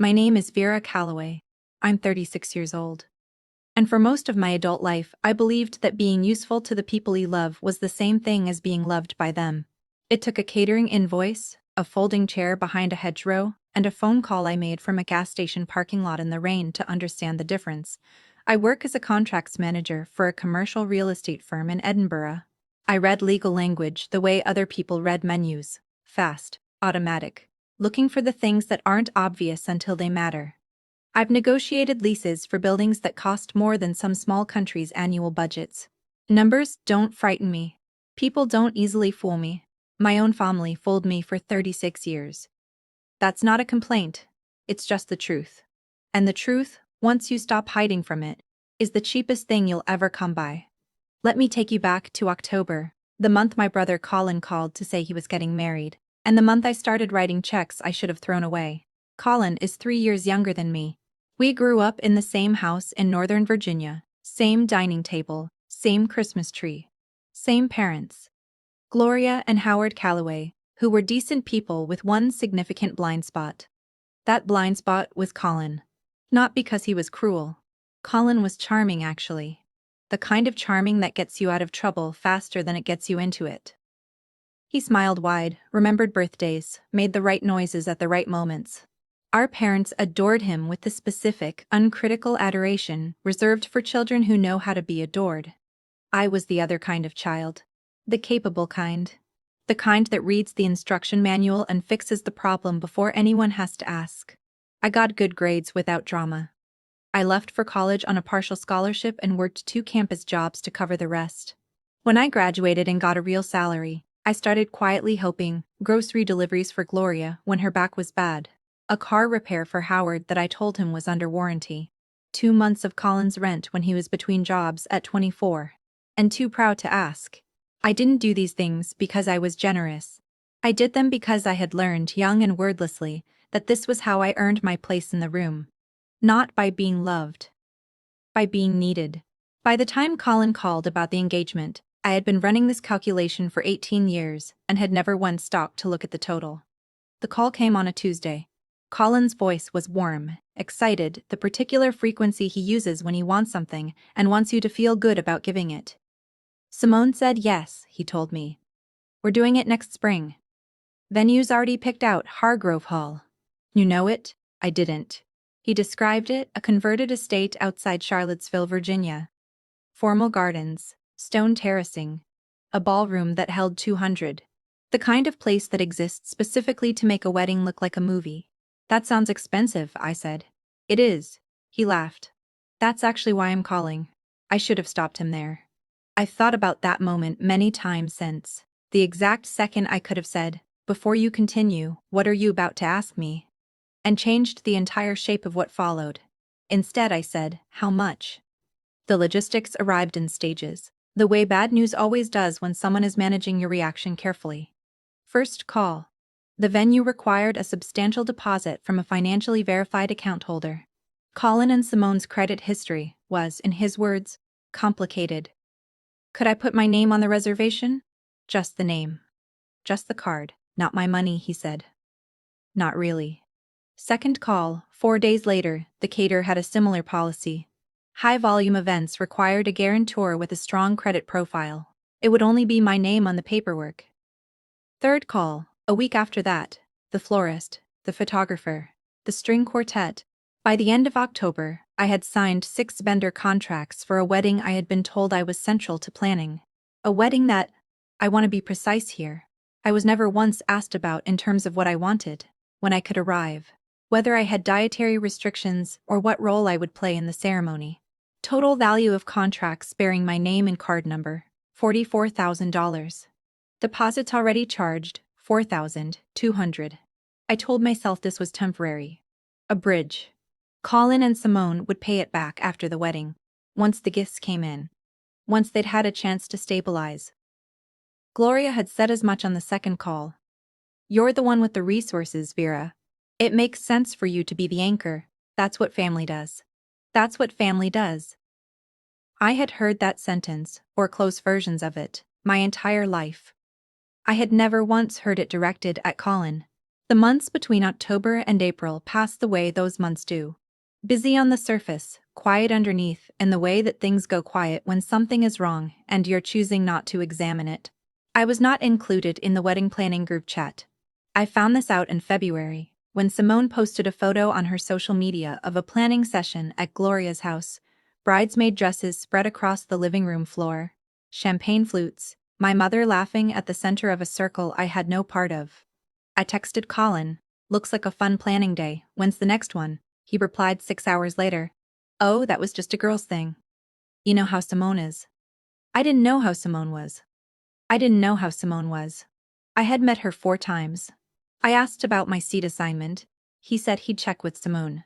My name is Vera Calloway. I'm 36 years old. And for most of my adult life, I believed that being useful to the people you love was the same thing as being loved by them. It took a catering invoice, a folding chair behind a hedgerow, and a phone call I made from a gas station parking lot in the rain to understand the difference. I work as a contracts manager for a commercial real estate firm in Edinburgh. I read legal language the way other people read menus: fast, automatic, looking for the things that aren't obvious until they matter. I've negotiated leases for buildings that cost more than some small countries' annual budgets. Numbers don't frighten me. People don't easily fool me. My own family fooled me for 36 years. That's not a complaint. It's just the truth. And the truth, once you stop hiding from it, is the cheapest thing you'll ever come by. Let me take you back to October, the month my brother Colin called to say he was getting married, and the month I started writing checks I should have thrown away. Colin is 3 years younger than me. We grew up in the same house in Northern Virginia, same dining table, same Christmas tree, same parents. Gloria and Howard Calloway, who were decent people with one significant blind spot. That blind spot was Colin. Not because he was cruel. Colin was charming, actually. The kind of charming that gets you out of trouble faster than it gets you into it. He smiled wide, remembered birthdays, made the right noises at the right moments. Our parents adored him with the specific, uncritical adoration reserved for children who know how to be adored. I was the other kind of child. The capable kind. The kind that reads the instruction manual and fixes the problem before anyone has to ask. I got good grades without drama. I left for college on a partial scholarship and worked 2 campus jobs to cover the rest. When I graduated and got a real salary, I started quietly hoping: grocery deliveries for Gloria when her back was bad, a car repair for Howard that I told him was under warranty, 2 months of Colin's rent when he was between jobs at 24, and too proud to ask. I didn't do these things because I was generous. I did them because I had learned, young and wordlessly, that this was how I earned my place in the room. Not by being loved. By being needed. By the time Colin called about the engagement, I had been running this calculation for 18 years and had never once stopped to look at the total. The call came on a Tuesday. Colin's voice was warm, excited, the particular frequency he uses when he wants something and wants you to feel good about giving it. Simone said yes, he told me. We're doing it next spring. Venue's already picked out: Hargrove Hall. You know it? I didn't. He described it: a converted estate outside Charlottesville, Virginia. Formal gardens, stone terracing, a ballroom that held 200. The kind of place that exists specifically to make a wedding look like a movie. That sounds expensive, I said. It is. He laughed. That's actually why I'm calling. I should have stopped him there. I've thought about that moment many times since. The exact second I could have said, "Before you continue, what are you about to ask me?" and changed the entire shape of what followed. Instead, I said, "How much?" The logistics arrived in stages, the way bad news always does when someone is managing your reaction carefully. First call. The venue required a substantial deposit from a financially verified account holder. Colin and Simone's credit history was, in his words, complicated. Could I put my name on the reservation? Just the name. Just the card, not my money, he said. Not really. Second call, 4 days later, the caterer had a similar policy. High-volume events required a guarantor with a strong credit profile. It would only be my name on the paperwork. Third call, a week after that, the florist, the photographer, the string quartet. By the end of October, I had signed 6 vendor contracts for a wedding I had been told I was central to planning. A wedding that, I want to be precise here, I was never once asked about in terms of what I wanted, when I could arrive, whether I had dietary restrictions or what role I would play in the ceremony. Total value of contracts bearing my name and card number, $44,000. Deposits already charged, $4,200. I told myself this was temporary. A bridge. Colin and Simone would pay it back after the wedding, once the gifts came in, once they'd had a chance to stabilize. Gloria had said as much on the second call. You're the one with the resources, Vera. It makes sense for you to be the anchor. That's what family does. That's what family does. I had heard that sentence, or close versions of it, my entire life. I had never once heard it directed at Colin. The months between October and April passed the way those months do. Busy on the surface, quiet underneath, in the way that things go quiet when something is wrong and you're choosing not to examine it. I was not included in the wedding planning group chat. I found this out in February, when Simone posted a photo on her social media of a planning session at Gloria's house. Bridesmaid dresses spread across the living room floor. Champagne flutes, my mother laughing at the center of a circle I had no part of. I texted Colin, "Looks like a fun planning day, when's the next one?" He replied 6 hours later, "Oh, that was just a girl's thing. You know how Simone is." I didn't know how Simone was. I had met her 4 times. I asked about my seat assignment. He said he'd check with Simone.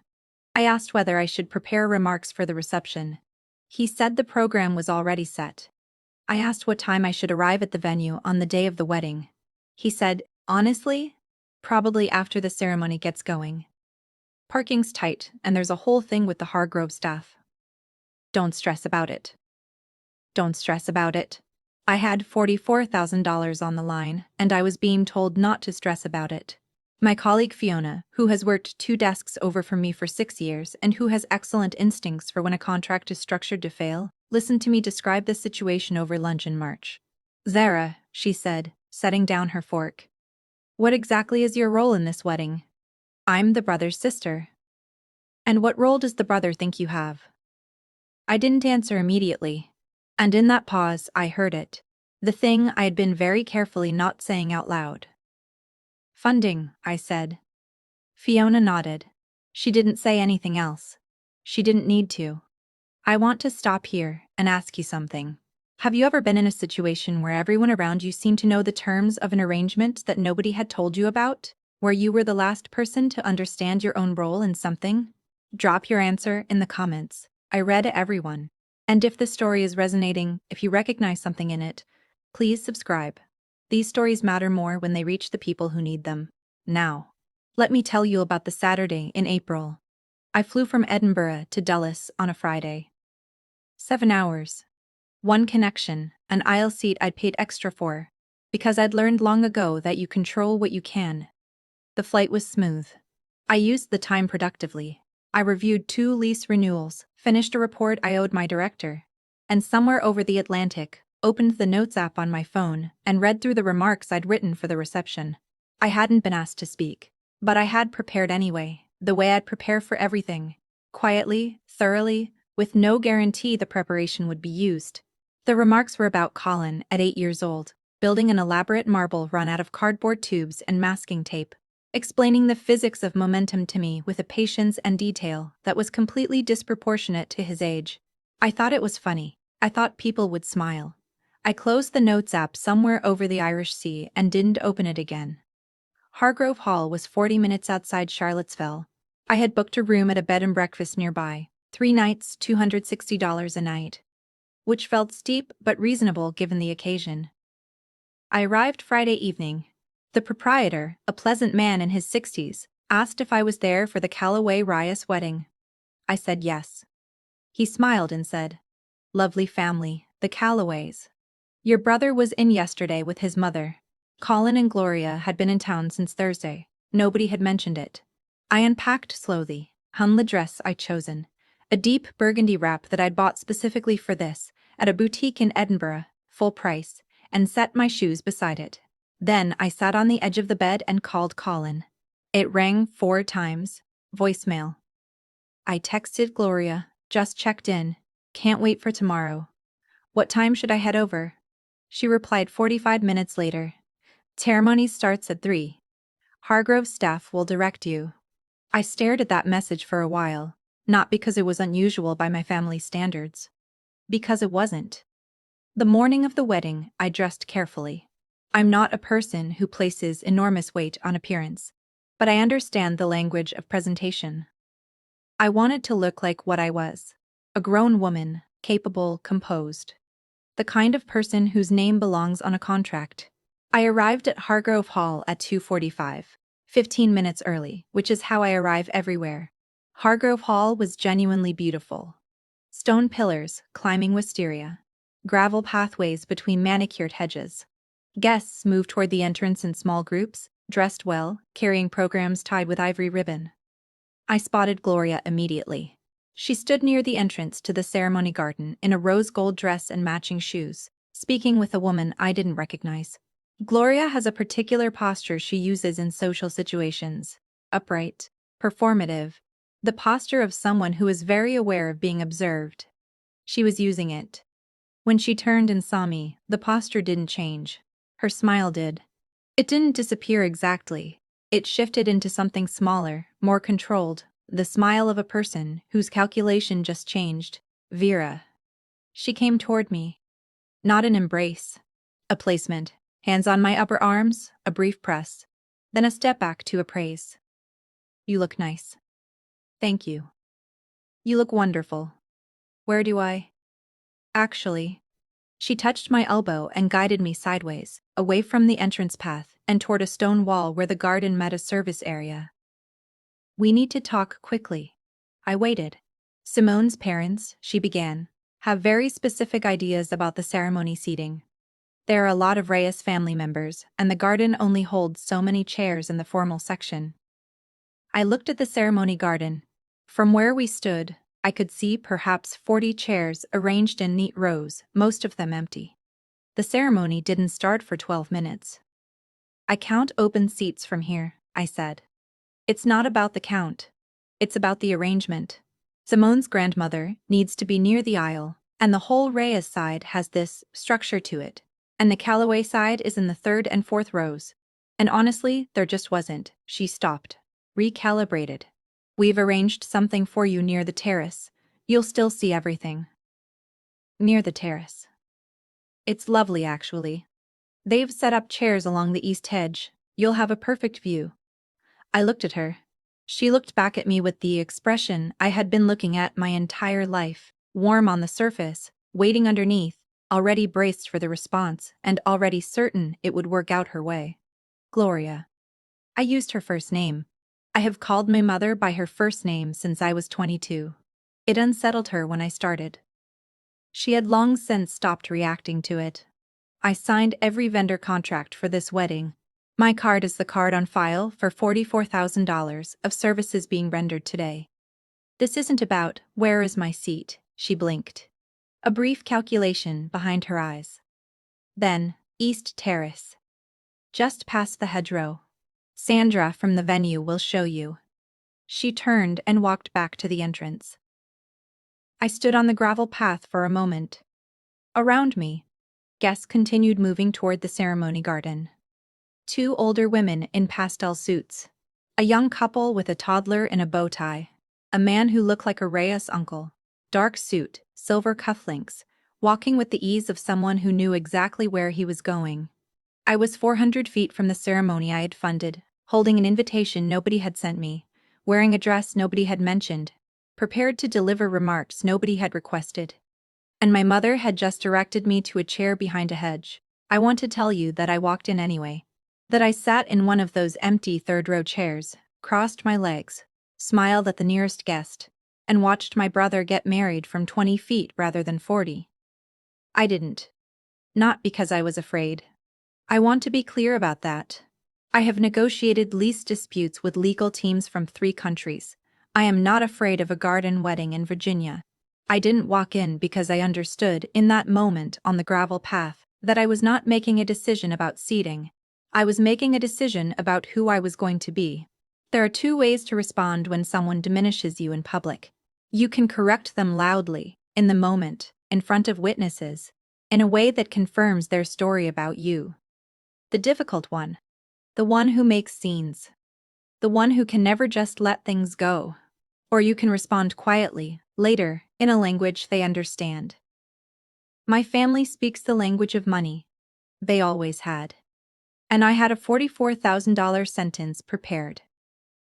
I asked whether I should prepare remarks for the reception. He said the program was already set. I asked what time I should arrive at the venue on the day of the wedding. He said, "Honestly, probably after the ceremony gets going. Parking's tight, and there's a whole thing with the Hargrove staff. Don't stress about it." Don't stress about it. I had $44,000 on the line, and I was being told not to stress about it. My colleague Fiona, who has worked 2 desks over from me for 6 years and who has excellent instincts for when a contract is structured to fail, listened to me describe the situation over lunch in March. "Vera," she said, setting down her fork. "What exactly is your role in this wedding?" "I'm the brother's sister." "And what role does the brother think you have?" I didn't answer immediately. And in that pause, I heard it. The thing I had been very carefully not saying out loud. "Funding," I said. Fiona nodded. She didn't say anything else. She didn't need to. "I want to stop here and ask you something. Have you ever been in a situation where everyone around you seemed to know the terms of an arrangement that nobody had told you about? Where you were the last person to understand your own role in something? Drop your answer in the comments. I read everyone. And if the story is resonating, if you recognize something in it, please subscribe. These stories matter more when they reach the people who need them. Now, let me tell you about the Saturday in April. I flew from Edinburgh to Dulles on a Friday. 7 hours. 1 connection, an aisle seat I'd paid extra for, because I'd learned long ago that you control what you can. The flight was smooth. I used the time productively. I reviewed 2 lease renewals, finished a report I owed my director, and somewhere over the Atlantic, opened the Notes app on my phone and read through the remarks I'd written for the reception. I hadn't been asked to speak, but I had prepared anyway, the way I'd prepare for everything. Quietly, thoroughly, with no guarantee the preparation would be used. The remarks were about Colin, at 8 years old, building an elaborate marble run out of cardboard tubes and masking tape, explaining the physics of momentum to me with a patience and detail that was completely disproportionate to his age. I thought it was funny. I thought people would smile. I closed the Notes app somewhere over the Irish Sea and didn't open it again. Hargrove Hall was 40 minutes outside Charlottesville. I had booked a room at a bed and breakfast nearby, 3 nights, $260 a night, which felt steep but reasonable given the occasion. I arrived Friday evening. The proprietor, a pleasant man in his 60s, asked if I was there for the Callaway Rias wedding. I said yes. He smiled and said, "Lovely family, the Callaways. Your brother was in yesterday with his mother. Colin and Gloria had been in town since Thursday. Nobody had mentioned it." I unpacked slowly, hung the dress I'd chosen, a deep burgundy wrap that I'd bought specifically for this, at a boutique in Edinburgh, full price, and set my shoes beside it. Then I sat on the edge of the bed and called Colin. It rang 4 times. Voicemail. I texted Gloria, "Just checked in. Can't wait for tomorrow. What time should I head over?" She replied 45 minutes later. "Ceremony starts at 3. Hargrove's staff will direct you." I stared at that message for a while, not because it was unusual by my family's standards. Because it wasn't. The morning of the wedding, I dressed carefully. I'm not a person who places enormous weight on appearance, but I understand the language of presentation. I wanted to look like what I was, a grown woman, capable, composed. The kind of person whose name belongs on a contract. I arrived at Hargrove Hall at 2:45, 15 minutes early, which is how I arrive everywhere. Hargrove Hall was genuinely beautiful. Stone pillars, climbing wisteria. Gravel pathways between manicured hedges. Guests moved toward the entrance in small groups, dressed well, carrying programs tied with ivory ribbon. I spotted Gloria immediately. She stood near the entrance to the ceremony garden in a rose gold dress and matching shoes, speaking with a woman I didn't recognize. Gloria has a particular posture she uses in social situations. Upright, performative, the posture of someone who is very aware of being observed. She was using it. When she turned and saw me, the posture didn't change. Her smile did. It didn't disappear exactly. It shifted into something smaller, more controlled, the smile of a person whose calculation just changed. Vera. She came toward me. Not an embrace. A placement. Hands on my upper arms, a brief press. Then a step back to appraise. You look nice. Thank you. You look wonderful. Where do I? Actually. She touched my elbow and guided me sideways, away from the entrance path and toward a stone wall where the garden met a service area. We need to talk quickly. I waited. Simone's parents, she began, have very specific ideas about the ceremony seating. There are a lot of Reyes family members, and the garden only holds so many chairs in the formal section. I looked at the ceremony garden. From where we stood, I could see perhaps 40 chairs arranged in neat rows, most of them empty. The ceremony didn't start for 12 minutes. I count open seats from here, I said. It's not about the count. It's about the arrangement. Simone's grandmother needs to be near the aisle, and the whole Reyes side has this structure to it. And the Calloway side is in the third and fourth rows. And honestly, there just wasn't. She stopped. Recalibrated. We've arranged something for you near the terrace. You'll still see everything. Near the terrace. It's lovely, actually. They've set up chairs along the east hedge. You'll have a perfect view. I looked at her. She looked back at me with the expression I had been looking at my entire life, warm on the surface, waiting underneath, already braced for the response and already certain it would work out her way. Gloria. I used her first name. I have called my mother by her first name since I was 22. It unsettled her when I started. She had long since stopped reacting to it. I signed every vendor contract for this wedding. My card is the card on file for $44,000 of services being rendered today. This isn't about, where is my seat, she blinked. A brief calculation behind her eyes. Then, East Terrace. Just past the hedgerow. Sandra from the venue will show you. She turned and walked back to the entrance. I stood on the gravel path for a moment. Around me, guests continued moving toward the ceremony garden. 2 older women in pastel suits. A young couple with a toddler in a bow tie. A man who looked like a Reyes uncle. Dark suit, silver cufflinks, walking with the ease of someone who knew exactly where he was going. I was 400 feet from the ceremony I had funded, holding an invitation nobody had sent me, wearing a dress nobody had mentioned, prepared to deliver remarks nobody had requested. And my mother had just directed me to a chair behind a hedge. I want to tell you that I walked in anyway. That I sat in one of those empty third-row chairs, crossed my legs, smiled at the nearest guest, and watched my brother get married from 20 feet rather than 40. I didn't. Not because I was afraid. I want to be clear about that. I have negotiated lease disputes with legal teams from 3 countries. I am not afraid of a garden wedding in Virginia. I didn't walk in because I understood in that moment on the gravel path that I was not making a decision about seating. I was making a decision about who I was going to be. There are 2 ways to respond when someone diminishes you in public. You can correct them loudly, in the moment, in front of witnesses, in a way that confirms their story about you. The difficult one. The one who makes scenes. The one who can never just let things go. Or you can respond quietly, later, in a language they understand. My family speaks the language of money. They always had. And I had a $44,000 sentence prepared.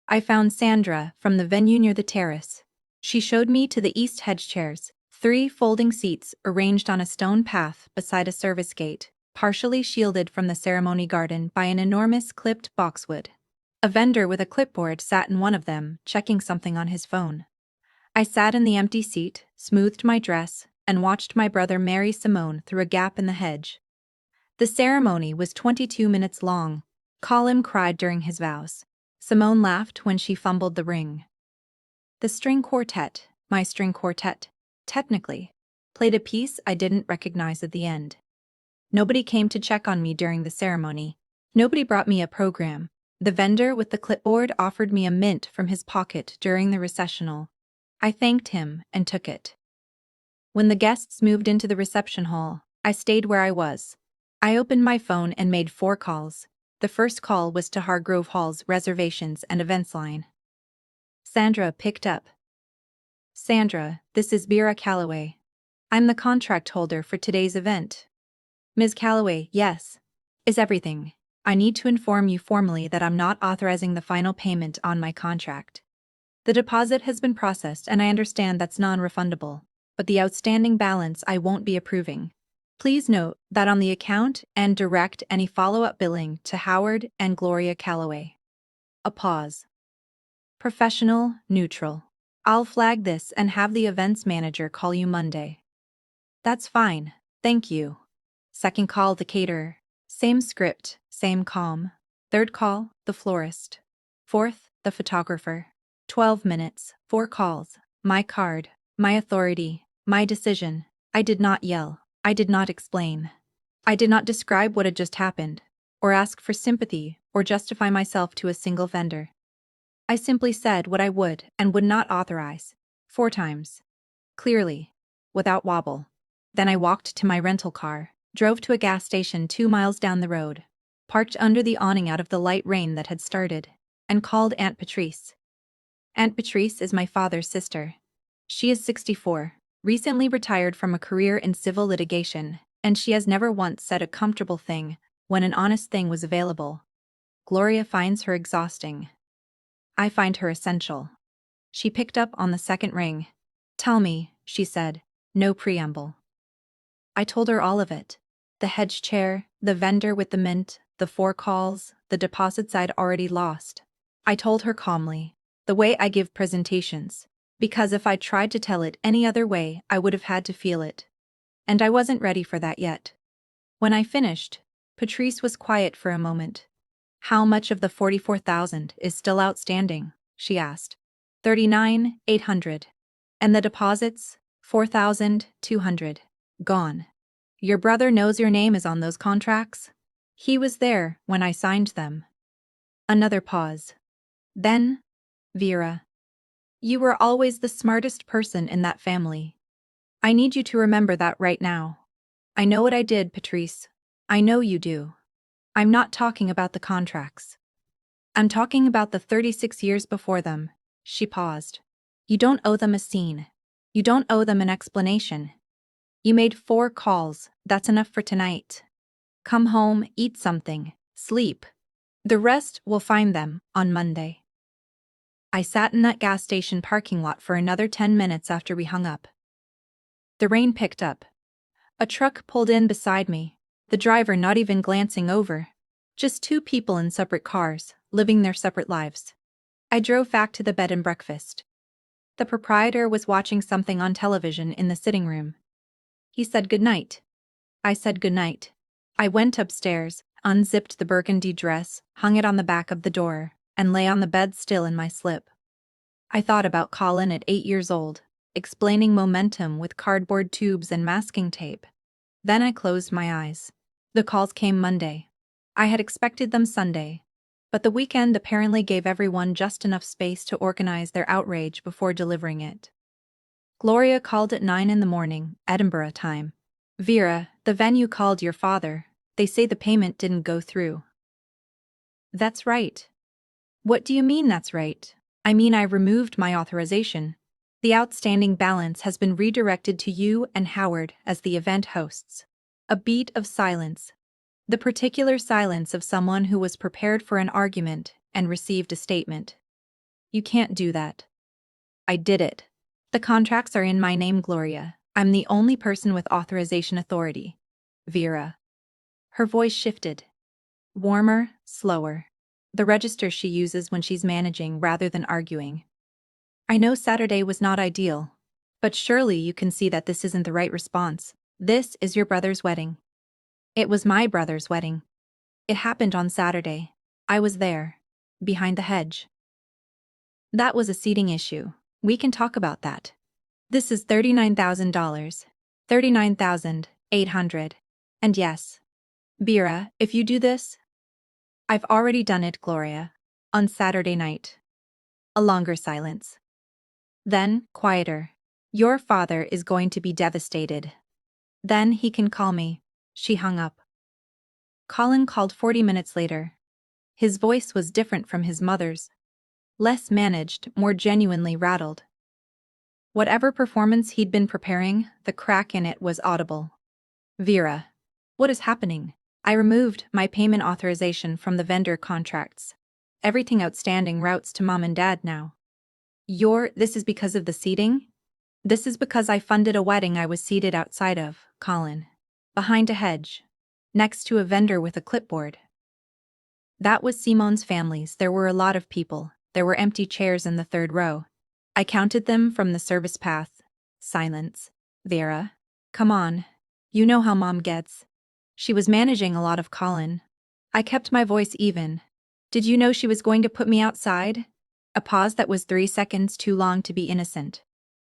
I found Sandra from the venue near the terrace. She showed me to the east hedge chairs, 3 folding seats arranged on a stone path beside a service gate, partially shielded from the ceremony garden by an enormous clipped boxwood. A vendor with a clipboard sat in one of them, checking something on his phone. I sat in the empty seat, smoothed my dress, and watched my brother marry Simone through a gap in the hedge. The ceremony was 22 minutes long. Colin cried during his vows. Simone laughed when she fumbled the ring. The string quartet, my string quartet, technically, played a piece I didn't recognize at the end. Nobody came to check on me during the ceremony. Nobody brought me a program. The vendor with the clipboard offered me a mint from his pocket during the recessional. I thanked him and took it. When the guests moved into the reception hall, I stayed where I was. I opened my phone and made 4 calls. The first call was to Hargrove Hall's reservations and events line. Sandra picked up. Sandra, this is Vera Calloway. I'm the contract holder for today's event. Ms. Calloway, yes. Is everything. I need to inform you formally that I'm not authorizing the final payment on my contract. The deposit has been processed and I understand that's non-refundable, but the outstanding balance I won't be approving. Please note that on the account and direct any follow-up billing to Howard and Gloria Calloway. A pause. Professional, neutral. I'll flag this and have the events manager call you Monday. That's fine, thank you. Second call, the caterer. Same script, same calm. Third call, the florist. Fourth, the photographer. 12 minutes, 4 calls. My card, my authority, my decision. I did not yell. I did not explain. I did not describe what had just happened, or ask for sympathy, or justify myself to a single vendor. I simply said what I would and would not authorize. 4 times. Clearly. Without wobble. Then I walked to my rental car, drove to a gas station 2 miles down the road, parked under the awning out of the light rain that had started, and called Aunt Patrice. Aunt Patrice is my father's sister. She is 64, recently retired from a career in civil litigation, and she has never once said a comfortable thing when an honest thing was available. Gloria finds her exhausting. I find her essential. She picked up on the second ring. Tell me, she said, no preamble. I told her all of it. The hedge chair, the vendor with the mint, the 4 calls, the deposits I'd already lost. I told her calmly, the way I give presentations, because if I tried to tell it any other way, I would have had to feel it. And I wasn't ready for that yet. When I finished, Patrice was quiet for a moment. How much of the $44,000 is still outstanding? She asked. $39,800. And the deposits? $4,200. Gone. Your brother knows your name is on those contracts? He was there when I signed them. Another pause. Then, Vera. You were always the smartest person in that family. I need you to remember that right now. I know what I did, Patrice. I know you do. I'm not talking about the contracts. I'm talking about the 36 years before them. She paused. You don't owe them a scene. You don't owe them an explanation. You made 4 calls, that's enough for tonight. Come home, eat something, sleep. The rest will find them on Monday. I sat in that gas station parking lot for another 10 minutes after we hung up. The rain picked up. A truck pulled in beside me, the driver not even glancing over. Just 2 people in separate cars, living their separate lives. I drove back to the bed and breakfast. The proprietor was watching something on television in the sitting room. He said goodnight. I said goodnight. I went upstairs, unzipped the burgundy dress, hung it on the back of the door, and lay on the bed still in my slip. I thought about Colin at 8 years old, explaining momentum with cardboard tubes and masking tape. Then I closed my eyes. The calls came Monday. I had expected them Sunday, but the weekend apparently gave everyone just enough space to organize their outrage before delivering it. Gloria called at 9 in the morning, Edinburgh time. Vera, the venue called your father. They say the payment didn't go through. That's right. What do you mean that's right? I mean I removed my authorization. The outstanding balance has been redirected to you and Howard as the event hosts. A beat of silence. The particular silence of someone who was prepared for an argument and received a statement. You can't do that. I did it. The contracts are in my name, Gloria. I'm the only person with authorization authority. Vera. Her voice shifted. Warmer, slower. The register she uses when she's managing rather than arguing. I know Saturday was not ideal, but surely you can see that this isn't the right response. This is your brother's wedding. It was my brother's wedding. It happened on Saturday. I was there. Behind the hedge. That was a seating issue. We can talk about that. This is $39,000. 39,800. And yes. Vera, if you do this. I've already done it, Gloria. On Saturday night. A longer silence. Then, quieter. Your father is going to be devastated. Then he can call me. She hung up. Colin called 40 minutes later. His voice was different from his mother's. Less managed, more genuinely rattled. Whatever performance he'd been preparing, the crack in it was audible. Vera. What is happening? I removed my payment authorization from the vendor contracts. Everything outstanding routes to Mom and Dad now. This is because of the seating? This is because I funded a wedding I was seated outside of, Colin. Behind a hedge. Next to a vendor with a clipboard. That was Simone's family's. There were a lot of people. There were empty chairs in the third row. I counted them from the service path. Silence. Vera. Come on. You know how Mom gets. She was managing a lot of Colin. I kept my voice even. Did you know she was going to put me outside? A pause that was 3 seconds too long to be innocent.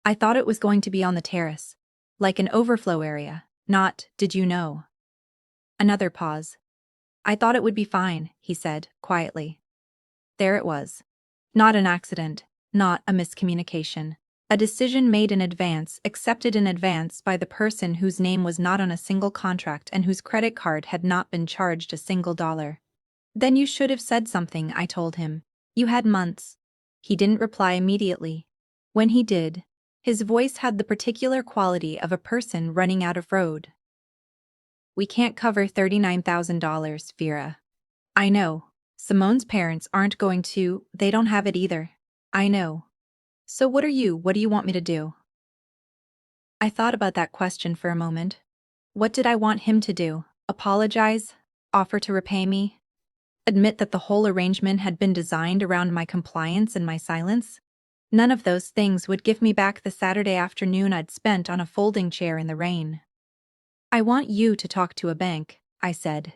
I thought it was going to be on the terrace. Like an overflow area. Not, did you know? Another pause. I thought it would be fine, he said, quietly. There it was. Not an accident, not a miscommunication. A decision made in advance, accepted in advance by the person whose name was not on a single contract and whose credit card had not been charged a single dollar. Then you should have said something, I told him. You had months. He didn't reply immediately. When he did, his voice had the particular quality of a person running out of road. We can't cover $39,000, Vera. I know. Simone's parents aren't going to, they don't have it either. I know. So what do you want me to do? I thought about that question for a moment. What did I want him to do? Apologize? Offer to repay me? Admit that the whole arrangement had been designed around my compliance and my silence? None of those things would give me back the Saturday afternoon I'd spent on a folding chair in the rain. I want you to talk to a bank, I said.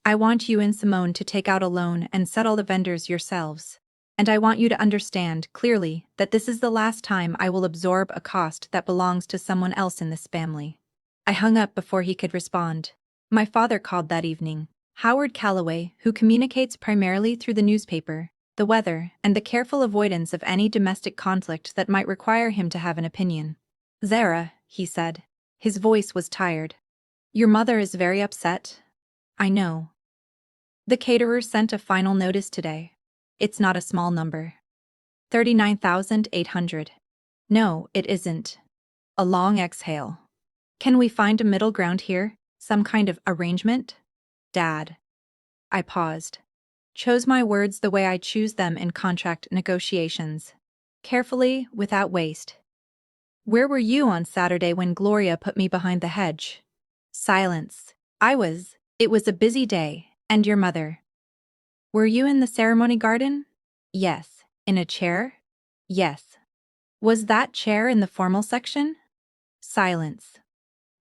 I want you and Simone to take out a loan and settle the vendors yourselves. And I want you to understand clearly that this is the last time I will absorb a cost that belongs to someone else in this family. I hung up before he could respond. My father called that evening. Howard Calloway, who communicates primarily through the newspaper, the weather, and the careful avoidance of any domestic conflict that might require him to have an opinion. Zara, he said. His voice was tired. Your mother is very upset. I know. The caterer sent a final notice today. It's not a small number. 39,800. No, it isn't. A long exhale. Can we find a middle ground here? Some kind of arrangement? Dad. I paused. Chose my words the way I choose them in contract negotiations. Carefully, without waste. Where were you on Saturday when Gloria put me behind the hedge? Silence. It was a busy day, and your mother. Were you in the ceremony garden? Yes. In a chair? Yes. Was that chair in the formal section? Silence.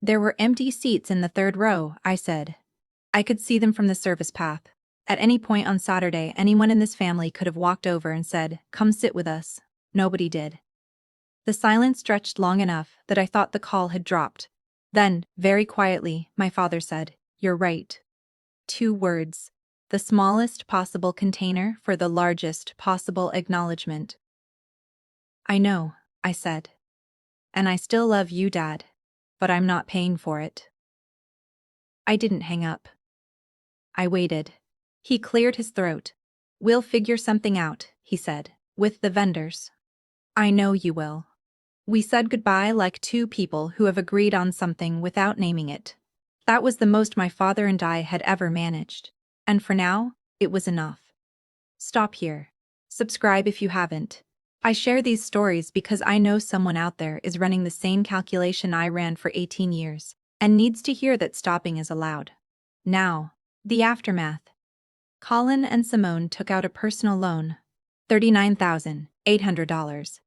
There were empty seats in the third row, I said. I could see them from the service path. At any point on Saturday, anyone in this family could have walked over and said, "Come sit with us." Nobody did. The silence stretched long enough that I thought the call had dropped. Then, very quietly, my father said, "You're right." 2 words. The smallest possible container for the largest possible acknowledgement. I know, I said. And I still love you, Dad. But I'm not paying for it. I didn't hang up. I waited. He cleared his throat. We'll figure something out, he said, with the vendors. I know you will. We said goodbye like 2 people who have agreed on something without naming it. That was the most my father and I had ever managed. And for now, it was enough. Stop here. Subscribe if you haven't. I share these stories because I know someone out there is running the same calculation I ran for 18 years and needs to hear that stopping is allowed. Now, the aftermath. Colin and Simone took out a personal loan. $39,800.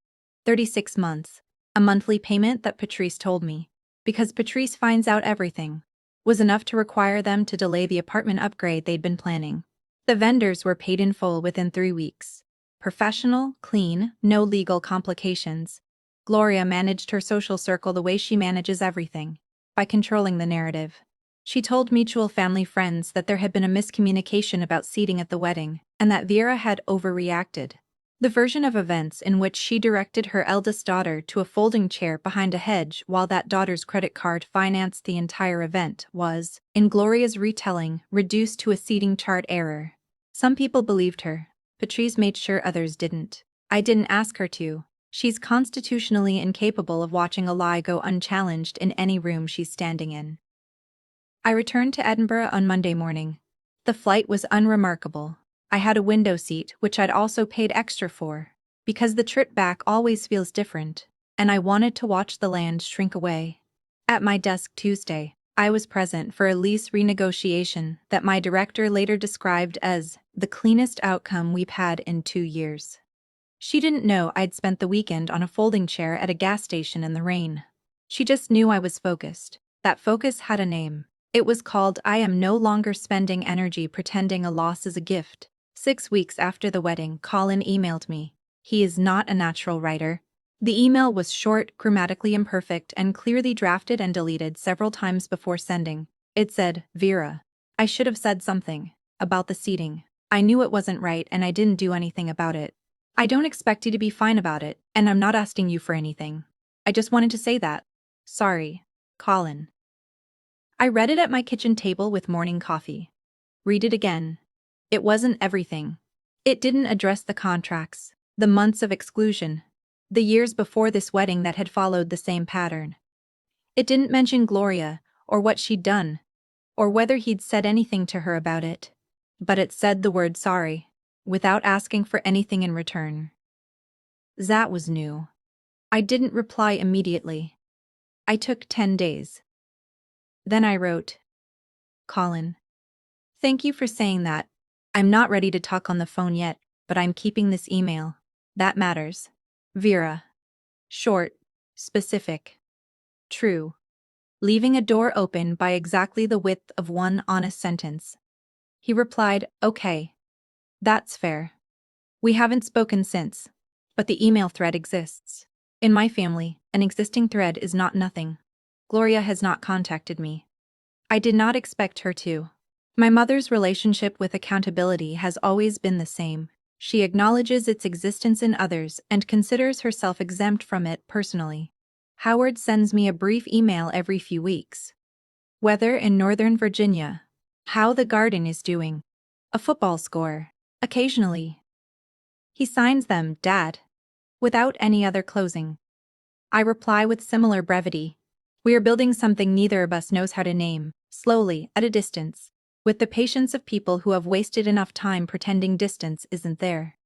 36 months. A monthly payment that Patrice told me, because Patrice finds out everything, was enough to require them to delay the apartment upgrade they'd been planning. The vendors were paid in full within 3 weeks. Professional, clean, no legal complications. Gloria managed her social circle the way she manages everything, by controlling the narrative. She told mutual family friends that there had been a miscommunication about seating at the wedding, and that Vera had overreacted. The version of events in which she directed her eldest daughter to a folding chair behind a hedge while that daughter's credit card financed the entire event was, in Gloria's retelling, reduced to a seating chart error. Some people believed her. Patrice made sure others didn't. I didn't ask her to. She's constitutionally incapable of watching a lie go unchallenged in any room she's standing in. I returned to Edinburgh on Monday morning. The flight was unremarkable. I had a window seat, which I'd also paid extra for, because the trip back always feels different, and I wanted to watch the land shrink away. At my desk Tuesday, I was present for a lease renegotiation that my director later described as the cleanest outcome we've had in 2 years. She didn't know I'd spent the weekend on a folding chair at a gas station in the rain. She just knew I was focused. That focus had a name. It was called I am no longer spending energy pretending a loss is a gift. 6 weeks after the wedding, Colin emailed me. He is not a natural writer. The email was short, grammatically imperfect, and clearly drafted and deleted several times before sending. It said, Vera. I should have said something about the seating. I knew it wasn't right and I didn't do anything about it. I don't expect you to be fine about it, and I'm not asking you for anything. I just wanted to say that. Sorry, Colin. I read it at my kitchen table with morning coffee. Read it again. It wasn't everything. It didn't address the contracts, the months of exclusion, the years before this wedding that had followed the same pattern. It didn't mention Gloria, or what she'd done, or whether he'd said anything to her about it. But it said the word sorry, without asking for anything in return. That was new. I didn't reply immediately. I took 10 days. Then I wrote, Colin. Thank you for saying that. I'm not ready to talk on the phone yet, but I'm keeping this email. That matters. Vera. Short. Specific. True. Leaving a door open by exactly the width of one honest sentence. He replied, okay. That's fair. We haven't spoken since, but the email thread exists. In my family, an existing thread is not nothing. Gloria has not contacted me. I did not expect her to. My mother's relationship with accountability has always been the same. She acknowledges its existence in others and considers herself exempt from it personally. Howard sends me a brief email every few weeks. Weather in Northern Virginia. How the garden is doing. A football score. Occasionally. He signs them, Dad, without any other closing. I reply with similar brevity. We are building something neither of us knows how to name, slowly, at a distance, with the patience of people who have wasted enough time pretending distance isn't there.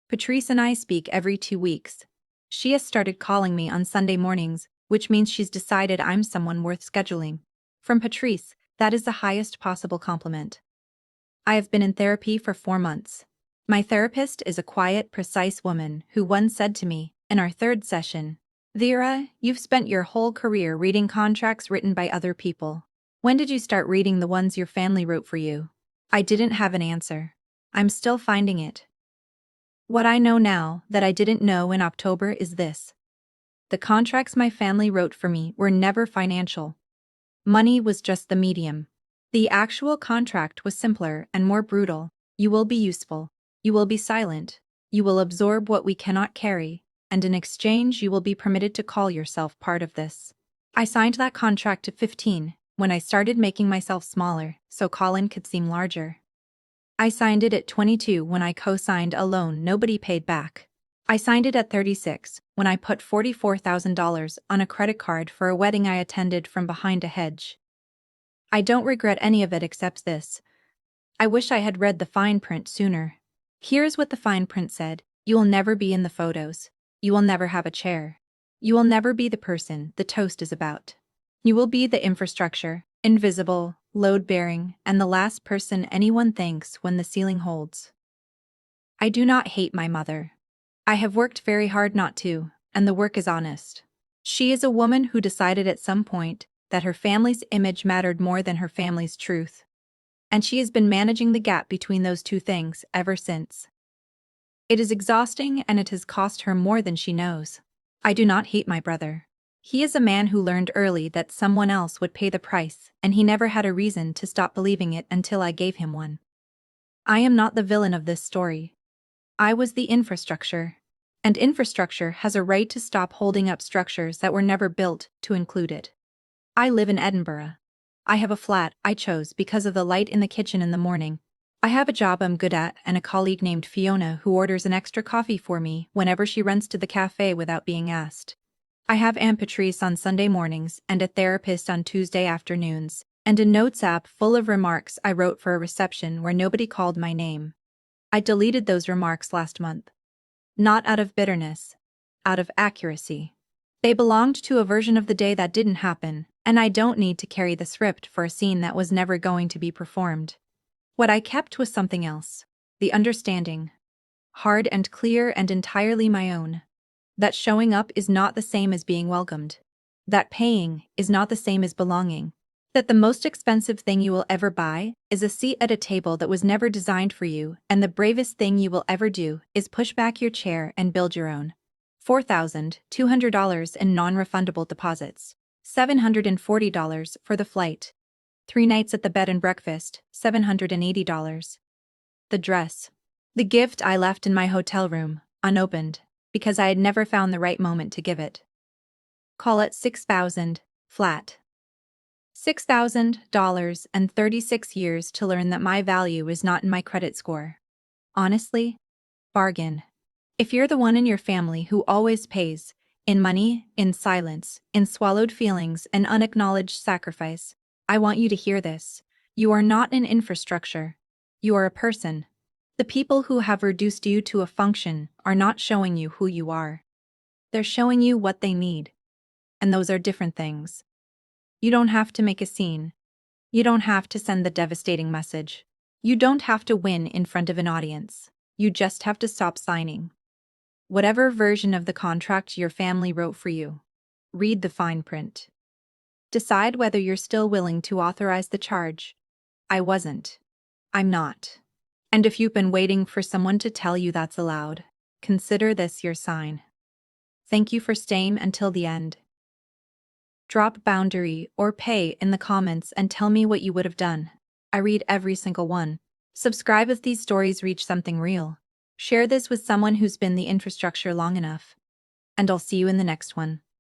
Patrice and I speak every 2 weeks. She has started calling me on Sunday mornings, which means she's decided I'm someone worth scheduling. From Patrice, that is the highest possible compliment. I have been in therapy for 4 months. My therapist is a quiet, precise woman who once said to me, in our 3rd session, Vera, you've spent your whole career reading contracts written by other people. When did you start reading the ones your family wrote for you? I didn't have an answer. I'm still finding it. What I know now that I didn't know in October is this. The contracts my family wrote for me were never financial. Money was just the medium. The actual contract was simpler and more brutal. You will be useful. You will be silent. You will absorb what we cannot carry, and in exchange you will be permitted to call yourself part of this. I signed that contract at 15, when I started making myself smaller, so Colin could seem larger. I signed it at 22 when I co-signed a loan nobody paid back. I signed it at 36 when I put $44,000 on a credit card for a wedding I attended from behind a hedge. I don't regret any of it except this. I wish I had read the fine print sooner. Here's what the fine print said. You will never be in the photos. You will never have a chair. You will never be the person the toast is about. You will be the infrastructure, invisible, load-bearing, and the last person anyone thanks when the ceiling holds. I do not hate my mother. I have worked very hard not to, and the work is honest. She is a woman who decided at some point that her family's image mattered more than her family's truth. And she has been managing the gap between those two things ever since. It is exhausting and it has cost her more than she knows. I do not hate my brother. He is a man who learned early that someone else would pay the price, and he never had a reason to stop believing it until I gave him one. I am not the villain of this story. I was the infrastructure. And infrastructure has a right to stop holding up structures that were never built to include it. I live in Edinburgh. I have a flat I chose because of the light in the kitchen in the morning. I have a job I'm good at and a colleague named Fiona who orders an extra coffee for me whenever she runs to the cafe without being asked. I have Aunt Patrice on Sunday mornings and a therapist on Tuesday afternoons, and a notes app full of remarks I wrote for a reception where nobody called my name. I deleted those remarks last month. Not out of bitterness, out of accuracy. They belonged to a version of the day that didn't happen, and I don't need to carry the script for a scene that was never going to be performed. What I kept was something else. The understanding. Hard and clear and entirely my own. That showing up is not the same as being welcomed. That paying is not the same as belonging. That the most expensive thing you will ever buy is a seat at a table that was never designed for you, and the bravest thing you will ever do is push back your chair and build your own. $4,200 in non-refundable deposits. $740 for the flight. 3 nights at the bed and breakfast, $780. The dress. The gift I left in my hotel room, unopened, because I had never found the right moment to give it. Call it $6,000, flat. $6,000 and 36 years to learn that my value is not in my credit score. Honestly, bargain. If you're the one in your family who always pays, in money, in silence, in swallowed feelings, and unacknowledged sacrifice, I want you to hear this. You are not an infrastructure. You are a person. The people who have reduced you to a function are not showing you who you are. They're showing you what they need. And those are different things. You don't have to make a scene. You don't have to send the devastating message. You don't have to win in front of an audience. You just have to stop signing whatever version of the contract your family wrote for you. Read the fine print. Decide whether you're still willing to authorize the charge. I wasn't. I'm not. And if you've been waiting for someone to tell you that's allowed, consider this your sign. Thank you for staying until the end. Drop boundary or pay in the comments and tell me what you would have done. I read every single one. Subscribe if these stories reach something real. Share this with someone who's been the infrastructure long enough. And I'll see you in the next one.